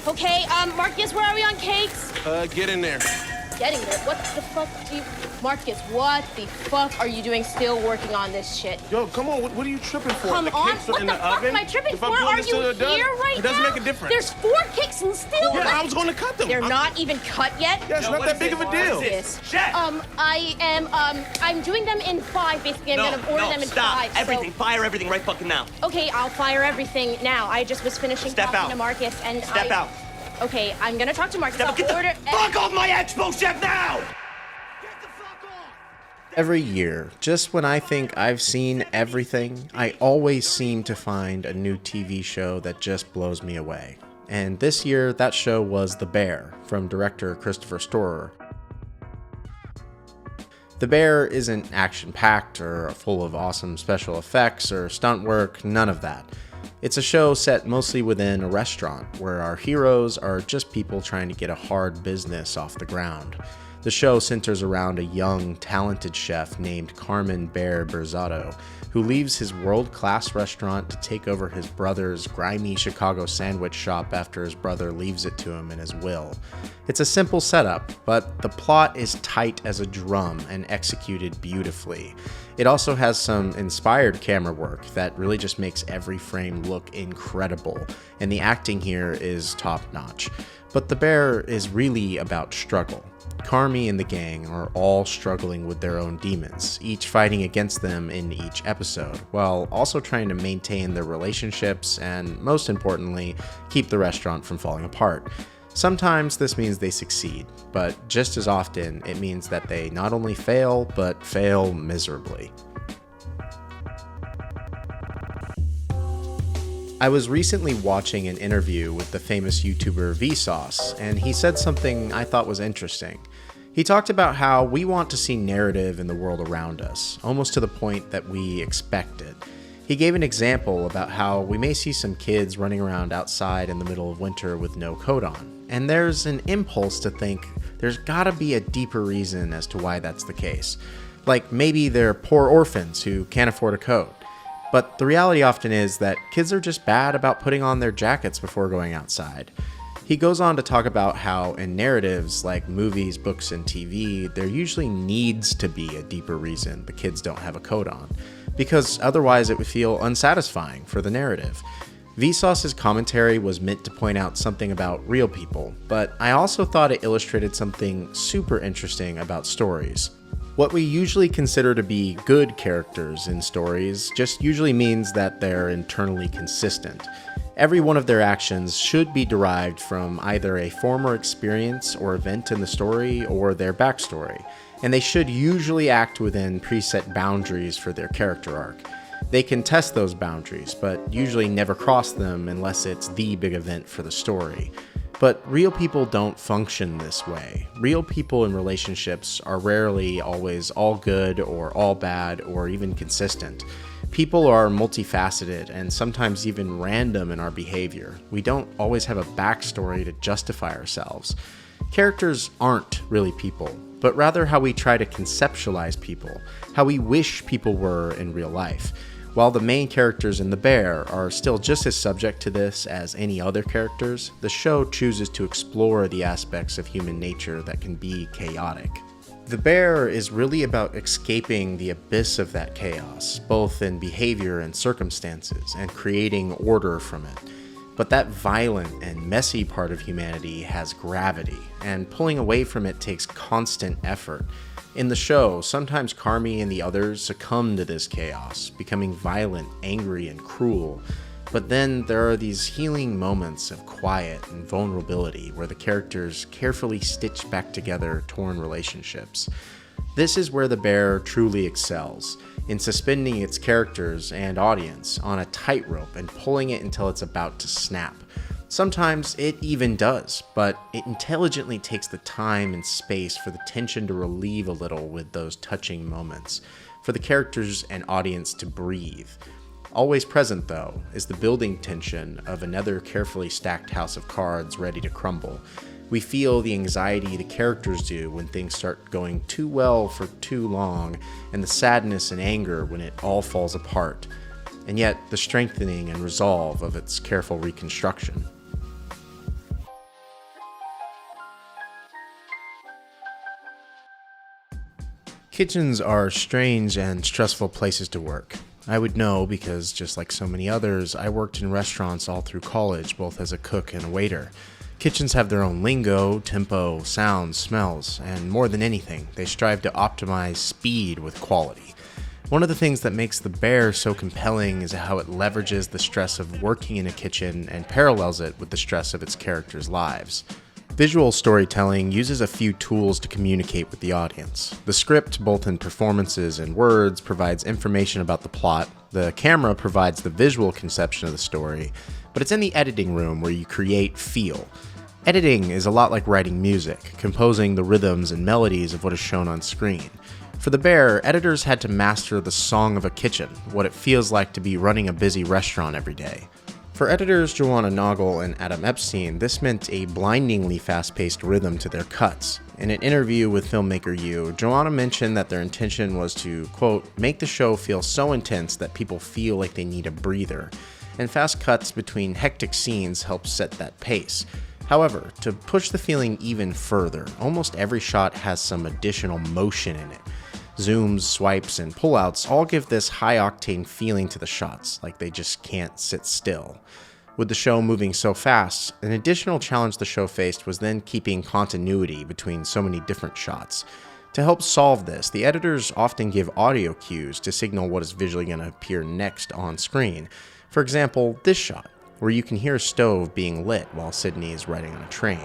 Okay, Marcus, where are we on cakes? Get in there. Getting there? What the fuck do you... Marcus, what the fuck are you doing still working on this shit? Yo, come on, what are you tripping for? Come the on, cakes what in the the fuck oven? am I tripping if for? I'm doing Are this you till they're done, here right it doesn't now? make a difference. There's 4 cakes and still... Yeah, I was going to cut them. They're not even cut yet? Yeah, it's not that big of a deal. Chef! I'm doing them in 5, basically. I'm gonna order them in stop. 5. Everything. Fire everything right fucking now. Okay, I'll fire everything now. I just was finishing Step talking out. to Marcus and Step out. Okay, I'm gonna talk to Marcus. Step out. Get I'll order... the fuck off my expo, chef, now! Every year, just when I think I've seen everything, I always seem to find a new TV show that just blows me away. And this year, that show was The Bear, from director Christopher Storer. The Bear isn't action-packed or full of awesome special effects or stunt work, none of that. It's a show set mostly within a restaurant, where our heroes are just people trying to get a hard business off the ground. The show centers around a young, talented chef named Carmen Bear Berzatto, who leaves his world-class restaurant to take over his brother's grimy Chicago sandwich shop after his brother leaves it to him in his will. It's a simple setup, but the plot is tight as a drum and executed beautifully. It also has some inspired camera work that really just makes every frame look incredible, and the acting here is top-notch. But The Bear is really about struggle. Carmy and the gang are all struggling with their own demons, each fighting against them in each episode, while also trying to maintain their relationships and, most importantly, keep the restaurant from falling apart. Sometimes this means they succeed, but just as often it means that they not only fail, but fail miserably. I was recently watching an interview with the famous YouTuber Vsauce, and he said something I thought was interesting. He talked about how we want to see narrative in the world around us, almost to the point that we expect it. He gave an example about how we may see some kids running around outside in the middle of winter with no coat on, and there's an impulse to think there's gotta be a deeper reason as to why that's the case. Like maybe they're poor orphans who can't afford a coat. But the reality often is that kids are just bad about putting on their jackets before going outside. He goes on to talk about how in narratives like movies, books, and TV, there usually needs to be a deeper reason the kids don't have a coat on, because otherwise it would feel unsatisfying for the narrative. Vsauce's commentary was meant to point out something about real people, but I also thought it illustrated something super interesting about stories. What we usually consider to be good characters in stories just usually means that they're internally consistent. Every one of their actions should be derived from either a former experience or event in the story or their backstory, and they should usually act within preset boundaries for their character arc. They can test those boundaries, but usually never cross them unless it's the big event for the story. But real people don't function this way. Real people in relationships are rarely always all good or all bad or even consistent. People are multifaceted and sometimes even random in our behavior. We don't always have a backstory to justify ourselves. Characters aren't really people, but rather how we try to conceptualize people, how we wish people were in real life. While the main characters in The Bear are still just as subject to this as any other characters, the show chooses to explore the aspects of human nature that can be chaotic. The Bear is really about escaping the abyss of that chaos, both in behavior and circumstances, and creating order from it. But that violent and messy part of humanity has gravity, and pulling away from it takes constant effort. In the show, sometimes Carmy and the others succumb to this chaos, becoming violent, angry, and cruel. But then there are these healing moments of quiet and vulnerability where the characters carefully stitch back together torn relationships. This is where The Bear truly excels, in suspending its characters and audience on a tightrope and pulling it until it's about to snap. Sometimes it even does, but it intelligently takes the time and space for the tension to relieve a little with those touching moments, for the characters and audience to breathe. Always present, though, is the building tension of another carefully stacked house of cards ready to crumble. We feel the anxiety the characters do when things start going too well for too long, and the sadness and anger when it all falls apart, and yet the strengthening and resolve of its careful reconstruction. Kitchens are strange and stressful places to work. I would know because, just like so many others, I worked in restaurants all through college, both as a cook and a waiter. Kitchens have their own lingo, tempo, sounds, smells, and more than anything, they strive to optimize speed with quality. One of the things that makes The Bear so compelling is how it leverages the stress of working in a kitchen and parallels it with the stress of its characters' lives. Visual storytelling uses a few tools to communicate with the audience. The script, both in performances and words, provides information about the plot. The camera provides the visual conception of the story, but it's in the editing room where you create feel. Editing is a lot like writing music, composing the rhythms and melodies of what is shown on screen. For The Bear, editors had to master the song of a kitchen, what it feels like to be running a busy restaurant every day. For editors Joanna Nagel and Adam Epstein, this meant a blindingly fast-paced rhythm to their cuts. In an interview with filmmaker You, Joanna mentioned that their intention was to, quote, make the show feel so intense that people feel like they need a breather, and fast cuts between hectic scenes help set that pace. However, to push the feeling even further, almost every shot has some additional motion in it. Zooms, swipes, and pullouts all give this high-octane feeling to the shots, like they just can't sit still. With the show moving so fast, an additional challenge the show faced was then keeping continuity between so many different shots. To help solve this, the editors often give audio cues to signal what is visually going to appear next on screen. For example, this shot, where you can hear a stove being lit while Sydney is riding on a train,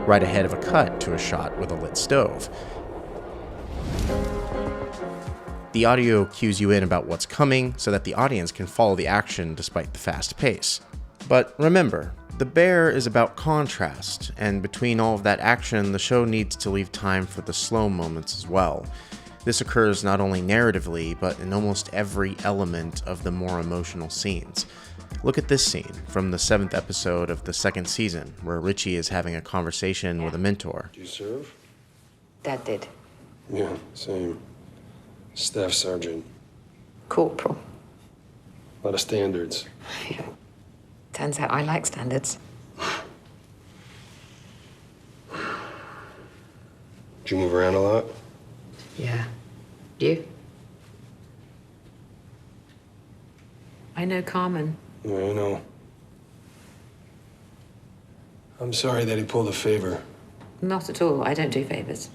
right ahead of a cut to a shot with a lit stove. The audio cues you in about what's coming so that the audience can follow the action despite the fast pace. But remember, The Bear is about contrast, and between all of that action, the show needs to leave time for the slow moments as well. This occurs not only narratively, but in almost every element of the more emotional scenes. Look at this scene from the 7th episode of the 2nd season, where Richie is having a conversation with a mentor. Do you serve? Dad did. Yeah, same. Staff sergeant. Corporal. A lot of standards. Yeah. Turns out I like standards. Did you move around a lot? Yeah. You? I know Carmen. Yeah, I know. I'm sorry that he pulled a favor. Not at all. I don't do favors.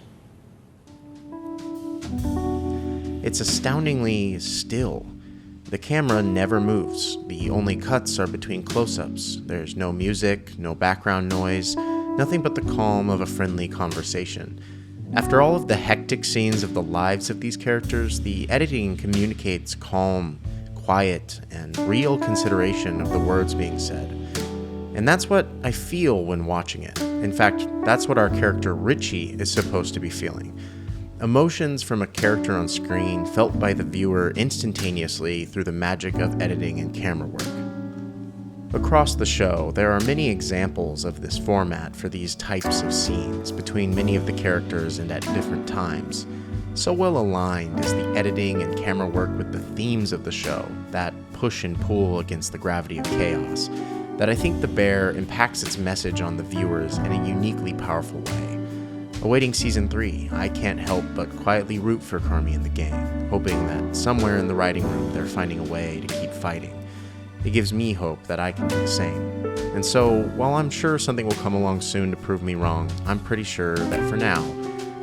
It's astoundingly still. The camera never moves. The only cuts are between close-ups. There's no music, no background noise, nothing but the calm of a friendly conversation. After all of the hectic scenes of the lives of these characters, the editing communicates calm, quiet, and real consideration of the words being said. And that's what I feel when watching it. In fact, that's what our character Richie is supposed to be feeling. Emotions from a character on screen felt by the viewer instantaneously through the magic of editing and camera work. Across the show, there are many examples of this format for these types of scenes between many of the characters and at different times. So well aligned is the editing and camera work with the themes of the show, that push and pull against the gravity of chaos, that I think The Bear impacts its message on the viewers in a uniquely powerful way. Awaiting Season 3, I can't help but quietly root for Carmi and the gang, hoping that somewhere in the writing room they're finding a way to keep fighting. It gives me hope that I can do the same. And so, while I'm sure something will come along soon to prove me wrong, I'm pretty sure that for now,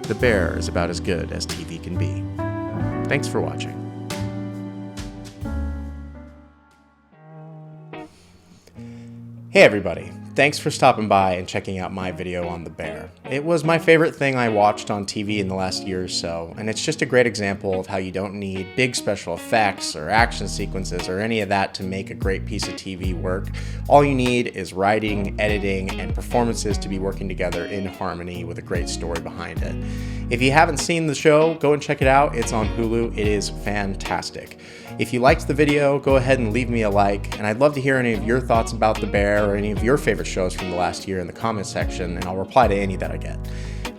The Bear is about as good as TV can be. Thanks for watching. Hey everybody, thanks for stopping by and checking out my video on The Bear. It was my favorite thing I watched on TV in the last year or so, and it's just a great example of how you don't need big special effects or action sequences or any of that to make a great piece of TV work. All you need is writing, editing, and performances to be working together in harmony with a great story behind it. If you haven't seen the show, go and check it out. It's on Hulu. It is fantastic. If you liked the video, go ahead and leave me a like, and I'd love to hear any of your thoughts about The Bear or any of your favorite shows from the last year in the comments section, and I'll reply to any that I get.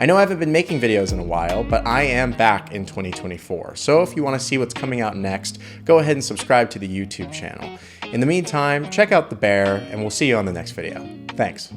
I know I haven't been making videos in a while, but I am back in 2024, so if you want to see what's coming out next, go ahead and subscribe to the YouTube channel. In the meantime, check out The Bear, and we'll see you on the next video. Thanks.